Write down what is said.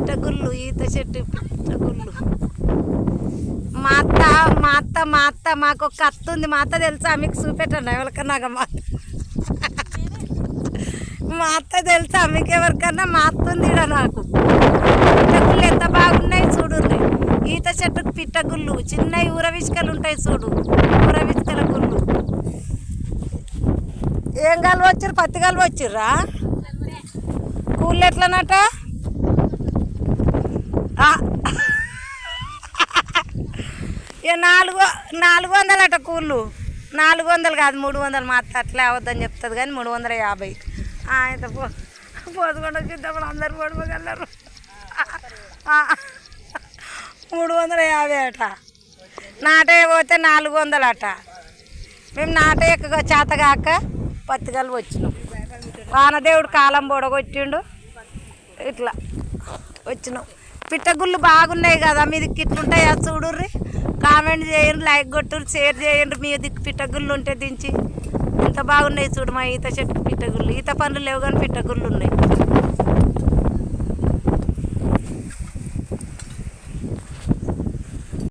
పిట్టగుళ్ళు, ఈత చెట్టు పిట్టగుళ్ళు. మా అత్త మాకు ఒక అత్త ఉంది. మా అత్త తెలుసా మీకు? చూపెట్టండి ఎవరికన్నా. మా అత్త తెలుసా మీకు ఎవరికన్నా? మా అత్త ఉంది ఇక్కడ నాకు. పిట్టగుళ్ళు ఎంత బాగున్నాయి చూడున్నాయి. ఈత చెట్టుకు పిట్టగుళ్ళు, చిన్న ఊరవిసుకలు ఉంటాయి చూడు, ఊరవిసుకల గుళ్ళు. ఏం కాలువ వచ్చారు? పత్తి కాలువ వచ్చిర్రా? కూళ్ళు ఎట్లనట? ఇక 400 అట కూళ్ళు. 400 కాదు 300. మా అత్త అట్లే అవద్దని చెప్తుంది కానీ 350. ఆయన పోసుకుండా చూద్దాం అందరు పడిపోగలరు. 350 అట. నాటే పోతే 400 అట. మేము నాటే చేతగాక పత్తికలు వచ్చినాం. వానదేవుడు కాలం పొడగొట్టిండు, ఇట్లా వచ్చినాం. పిట్టగుళ్ళు బాగున్నాయి కదా, మీ దిక్కు ఇట్లుంటాయా చూడుర్రి. కామెంట్ చేయండి, లైక్ కొట్టుర్రి, షేర్ చేయండి. మీ దిక్కు పిట్టగుళ్ళు ఉంటే దించి. ఎంత బాగున్నాయి చూడు మా ఈత చెట్టు పిట్టగుళ్ళు. ఈత పండ్లు లేవు కానీ పిట్టగుళ్ళు ఉన్నాయి.